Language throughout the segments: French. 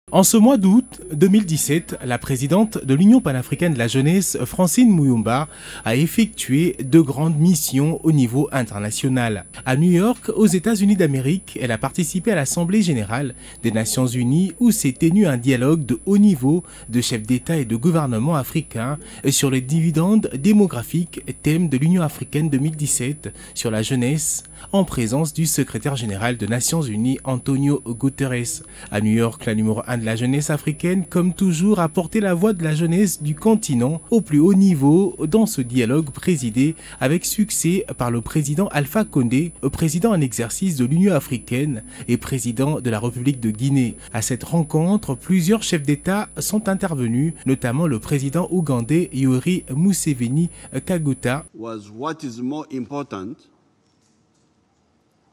En ce mois d'août 2017, la présidente de l'Union panafricaine de la jeunesse, Francine Muyumba, a effectué 2 grandes missions au niveau international. À New York, aux États-Unis d'Amérique, elle a participé à l'Assemblée générale des Nations unies où s'est tenu un dialogue de haut niveau de chefs d'État et de gouvernement africains sur les dividendes démographiques, thème de l'Union africaine 2017 sur la jeunesse, en présence du secrétaire général des Nations unies, Antonio Guterres. À New York, la numéro 1 de la jeunesse africaine, comme toujours, a porté la voix de la jeunesse du continent au plus haut niveau dans ce dialogue présidé avec succès par le président Alpha Condé, président en exercice de l'Union africaine et président de la République de Guinée. À cette rencontre, plusieurs chefs d'État sont intervenus, notamment le président ougandais Yoweri Museveni Kaguta. What is more important,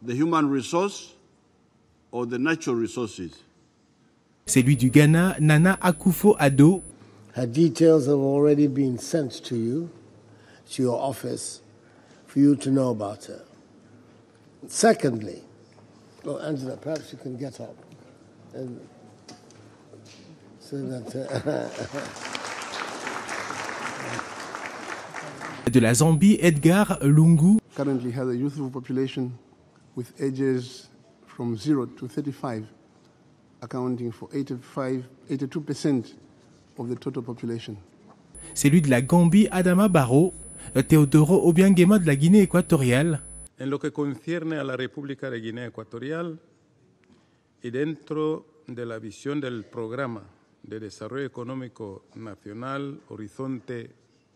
the human resource or the natural resources? Celui du Ghana, Nana Akufo-Addo. Her details have already been sent to you, to your office, for you to know about her. Secondly, oh, Angela, perhaps you can get up. And so that, De la Zambie, Edgar Lungu. Currently has a youthful population with ages from 0 to 35. Accounting for 82% of the total population. Celui de la Gambie, Adama Barrow. Teodoro Obiangema de la Guinée équatoriale. En lo que concierne a la República de Guinea Ecuatorial y dentro de la visión del Programa de Desarrollo Económico Nacional Horizonte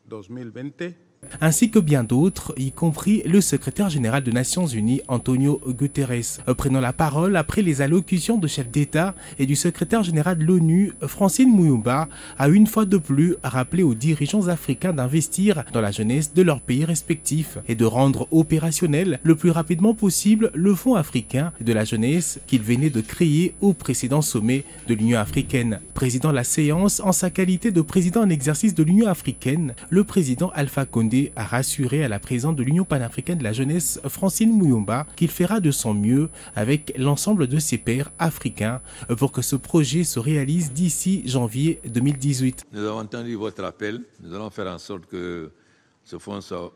2020, ainsi que bien d'autres, y compris le secrétaire général des Nations Unies, Antonio Guterres. Prenant la parole après les allocutions de chefs d'État et du secrétaire général de l'ONU, Francine Muyumba a une fois de plus rappelé aux dirigeants africains d'investir dans la jeunesse de leurs pays respectifs et de rendre opérationnel le plus rapidement possible le Fonds africain de la jeunesse qu'il venait de créer au précédent sommet de l'Union africaine. Président de la séance, en sa qualité de président en exercice de l'Union africaine, le président Alpha Condé a rassuré à la présidente de l'Union panafricaine de la jeunesse, Francine Muyumba, qu'il fera de son mieux avec l'ensemble de ses pairs africains pour que ce projet se réalise d'ici janvier 2018. Nous avons entendu votre appel. Nous allons faire en sorte que ce fonds soit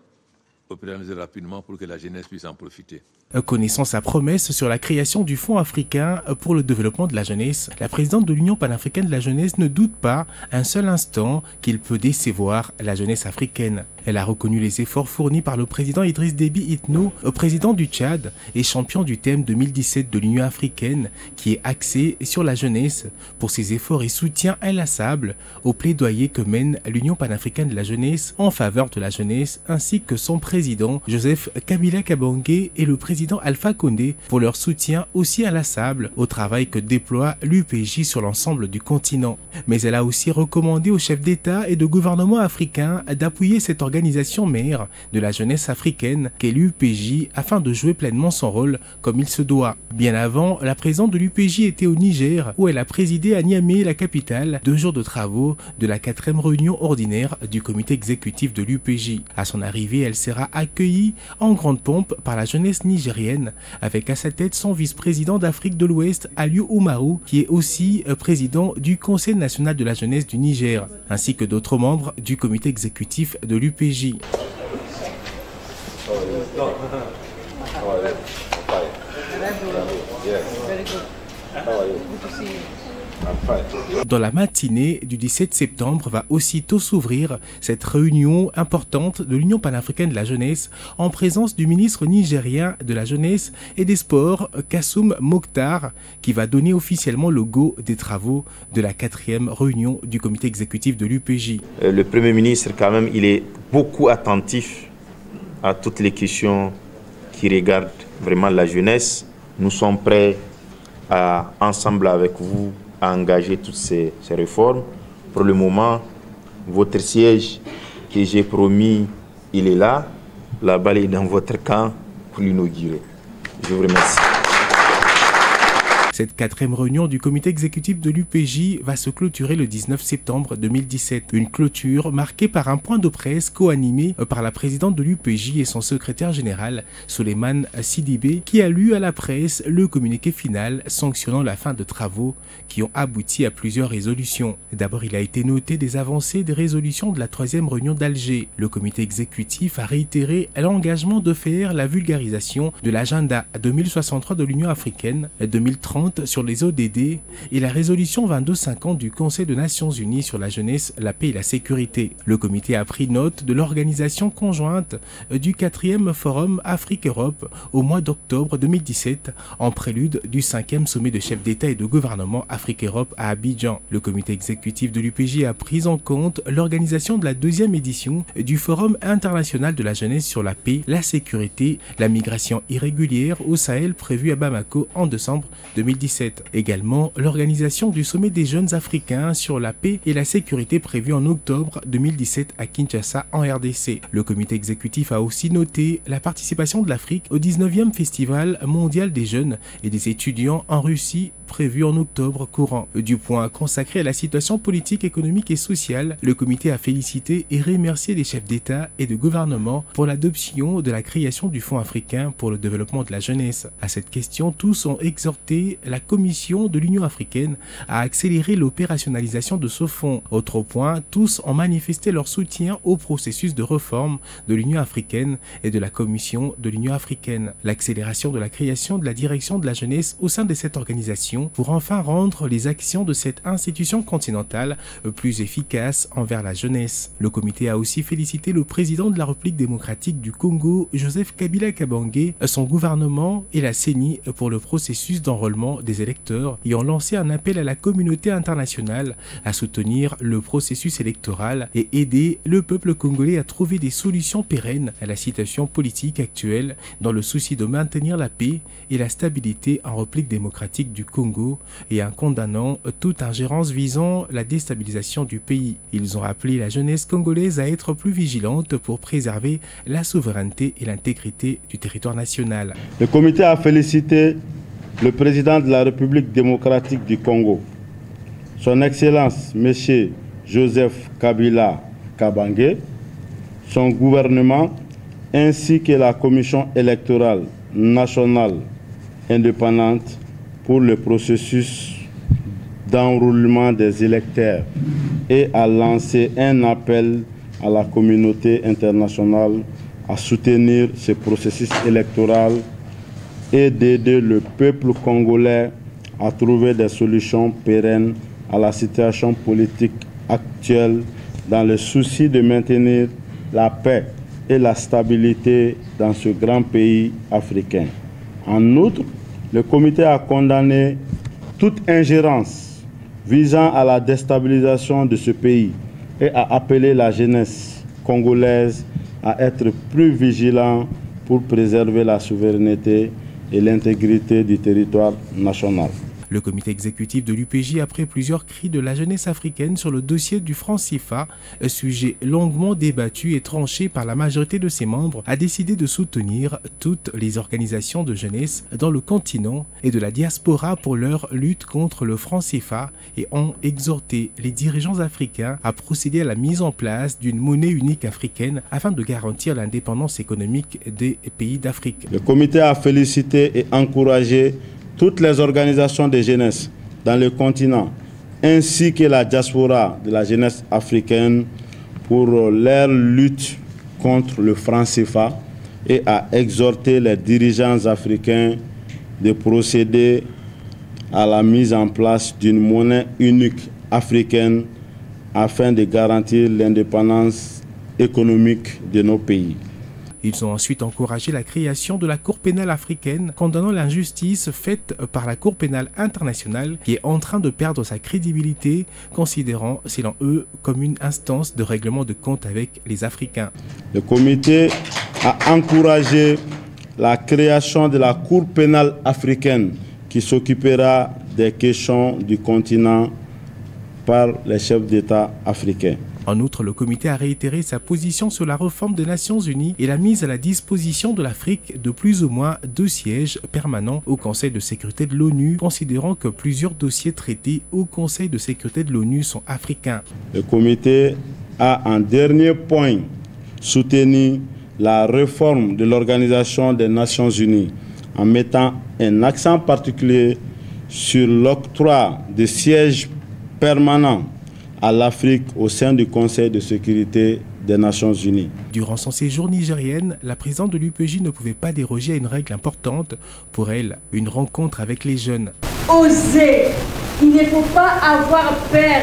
opérationnalisé rapidement pour que la jeunesse puisse en profiter. Connaissant sa promesse sur la création du Fonds africain pour le développement de la jeunesse, la présidente de l'Union panafricaine de la jeunesse ne doute pas un seul instant qu'il peut décevoir la jeunesse africaine. Elle a reconnu les efforts fournis par le président Idriss Déby Itno, président du Tchad et champion du thème 2017 de l'Union africaine, qui est axé sur la jeunesse pour ses efforts et soutien inlassable au plaidoyer que mène l'Union panafricaine de la jeunesse en faveur de la jeunesse, ainsi que son président Joseph Kabila Kabange et le président Alpha Condé pour leur soutien aussi inlassable au travail que déploie l'UPJ sur l'ensemble du continent. Mais elle a aussi recommandé aux chefs d'État et de gouvernement africains d'appuyer cette organisation mère de la jeunesse africaine qu'est l'UPJ afin de jouer pleinement son rôle comme il se doit. Bien avant, la présidente de l'UPJ était au Niger où elle a présidé à Niamey, la capitale, 2 jours de travaux de la 4e réunion ordinaire du comité exécutif de l'UPJ. À son arrivée, elle sera accueillie en grande pompe par la jeunesse nigérienne, avec à sa tête son vice-président d'Afrique de l'Ouest, Aliou Oumarou, qui est aussi président du Conseil national de la jeunesse du Niger, ainsi que d'autres membres du comité exécutif de l'UPJ. Dans la matinée du 17 septembre va aussitôt s'ouvrir cette réunion importante de l'Union panafricaine de la jeunesse en présence du ministre nigérien de la jeunesse et des sports, Kassoum Mokhtar, qui va donner officiellement le go des travaux de la 4e réunion du comité exécutif de l'UPJ. Le Premier ministre, quand même, il est beaucoup attentif à toutes les questions qui regardent vraiment la jeunesse. Nous sommes prêts à, ensemble avec vous, à engager toutes ces réformes. Pour le moment, votre siège que j'ai promis, il est là. La balle est dans votre camp pour l'inaugurer. Je vous remercie. Cette 4e réunion du comité exécutif de l'UPJ va se clôturer le 19 septembre 2017. Une clôture marquée par un point de presse co-animé par la présidente de l'UPJ et son secrétaire général, Souleymane Sidibé, qui a lu à la presse le communiqué final sanctionnant la fin de travaux qui ont abouti à plusieurs résolutions. D'abord, il a été noté des avancées des résolutions de la 3e réunion d'Alger. Le comité exécutif a réitéré l'engagement de faire la vulgarisation de l'agenda 2063 de l'Union africaine 2030 sur les ODD et la résolution 2250 du Conseil des Nations Unies sur la jeunesse, la paix et la sécurité. Le comité a pris note de l'organisation conjointe du 4e Forum Afrique-Europe au mois d'octobre 2017 en prélude du 5e sommet de chefs d'État et de gouvernement Afrique-Europe à Abidjan. Le comité exécutif de l'UPJ a pris en compte l'organisation de la 2e édition du Forum international de la jeunesse sur la paix, la sécurité, la migration irrégulière au Sahel prévu à Bamako en décembre 2017. Également, l'organisation du sommet des jeunes africains sur la paix et la sécurité prévu en octobre 2017 à Kinshasa en RDC. Le comité exécutif a aussi noté la participation de l'Afrique au 19e Festival mondial des jeunes et des étudiants en Russie prévu en octobre courant. Du point consacré à la situation politique, économique et sociale, le comité a félicité et remercié les chefs d'État et de gouvernement pour l'adoption de la création du Fonds africain pour le développement de la jeunesse. À cette question, tous ont exhorté la Commission de l'Union africaine à accélérer l'opérationnalisation de ce fonds. Autre point, tous ont manifesté leur soutien au processus de réforme de l'Union africaine et de la Commission de l'Union africaine. L'accélération de la création de la direction de la jeunesse au sein de cette organisation pour enfin rendre les actions de cette institution continentale plus efficaces envers la jeunesse. Le comité a aussi félicité le président de la République démocratique du Congo, Joseph Kabila Kabange, son gouvernement et la CENI pour le processus d'enrôlement des électeurs et ont lancé un appel à la communauté internationale à soutenir le processus électoral et aider le peuple congolais à trouver des solutions pérennes à la situation politique actuelle dans le souci de maintenir la paix et la stabilité en République démocratique du Congo et en condamnant toute ingérence visant la déstabilisation du pays. Ils ont appelé la jeunesse congolaise à être plus vigilante pour préserver la souveraineté et l'intégrité du territoire national. Le comité a félicité le président de la République démocratique du Congo, son Excellence M. Joseph Kabila Kabange, son gouvernement ainsi que la Commission électorale nationale indépendante pour le processus d'enrôlement des électeurs et à lancer un appel à la communauté internationale à soutenir ce processus électoral et d'aider le peuple congolais à trouver des solutions pérennes à la situation politique actuelle dans le souci de maintenir la paix et la stabilité dans ce grand pays africain. En outre, le comité a condamné toute ingérence visant à la déstabilisation de ce pays et a appelé la jeunesse congolaise à être plus vigilant pour préserver la souveraineté et l'intégrité du territoire national. Le comité exécutif de l'UPJ, après plusieurs cris de la jeunesse africaine sur le dossier du franc CFA, sujet longuement débattu et tranché par la majorité de ses membres, a décidé de soutenir toutes les organisations de jeunesse dans le continent et de la diaspora pour leur lutte contre le franc CFA et ont exhorté les dirigeants africains à procéder à la mise en place d'une monnaie unique africaine afin de garantir l'indépendance économique des pays d'Afrique. Le comité a félicité et encouragé toutes les organisations de jeunesse dans le continent, ainsi que la diaspora de la jeunesse africaine pour leur lutte contre le franc CFA et a exhorté les dirigeants africains de procéder à la mise en place d'une monnaie unique africaine afin de garantir l'indépendance économique de nos pays. Ils ont ensuite encouragé la création de la Cour pénale africaine, condamnant l'injustice faite par la Cour pénale internationale qui est en train de perdre sa crédibilité, considérant, selon eux, comme une instance de règlement de compte avec les Africains. Le comité a encouragé la création de la Cour pénale africaine qui s'occupera des questions du continent par les chefs d'État africains. En outre, le comité a réitéré sa position sur la réforme des Nations Unies et la mise à la disposition de l'Afrique de plus ou moins 2 sièges permanents au Conseil de sécurité de l'ONU, considérant que plusieurs dossiers traités au Conseil de sécurité de l'ONU sont africains. Le comité a en dernier point soutenu la réforme de l'Organisation des Nations Unies en mettant un accent particulier sur l'octroi de sièges permanents à l'Afrique au sein du Conseil de sécurité des Nations Unies. Durant son séjour nigérienne, la présidente de l'UPJ ne pouvait pas déroger à une règle importante. Pour elle, une rencontre avec les jeunes. Oser, il ne faut pas avoir peur.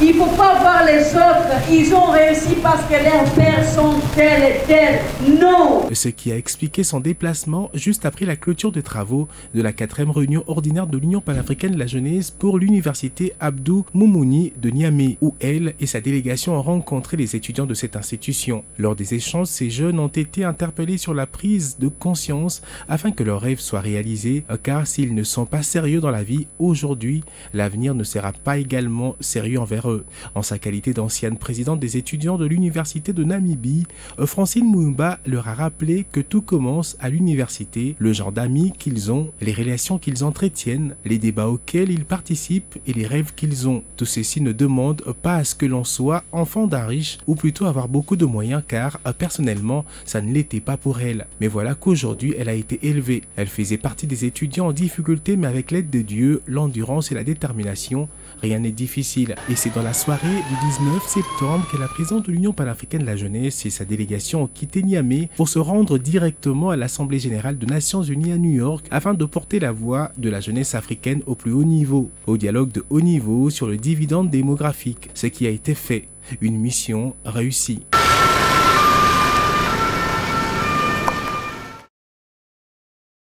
Il ne faut pas voir les autres, ils ont réussi parce que leurs pères sont tels et tels. Non! Ce qui a expliqué son déplacement juste après la clôture des travaux de la 4e réunion ordinaire de l'Union panafricaine de la jeunesse pour l'université Abdou Moumouni de Niamey, où elle et sa délégation ont rencontré les étudiants de cette institution. Lors des échanges, ces jeunes ont été interpellés sur la prise de conscience afin que leurs rêves soient réalisés, car s'ils ne sont pas sérieux dans la vie aujourd'hui, l'avenir ne sera pas également sérieux envers eux. En sa qualité d'ancienne présidente des étudiants de l'université de Namibie, Francine Moumba leur a rappelé que tout commence à l'université, le genre d'amis qu'ils ont, les relations qu'ils entretiennent, les débats auxquels ils participent et les rêves qu'ils ont. Tout ceci ne demande pas à ce que l'on soit enfant d'un riche ou plutôt avoir beaucoup de moyens car personnellement ça ne l'était pas pour elle. Mais voilà qu'aujourd'hui elle a été élevée. Elle faisait partie des étudiants en difficulté mais avec l'aide de Dieu, l'endurance et la détermination, rien n'est difficile. Et c'est dans la soirée du 19 septembre que la présidente de l'Union panafricaine de la jeunesse et sa délégation ont quitté Niamey pour se rendre directement à l'Assemblée générale des Nations Unies à New York afin de porter la voix de la jeunesse africaine au plus haut niveau, au dialogue de haut niveau sur le dividende démographique, ce qui a été fait, une mission réussie.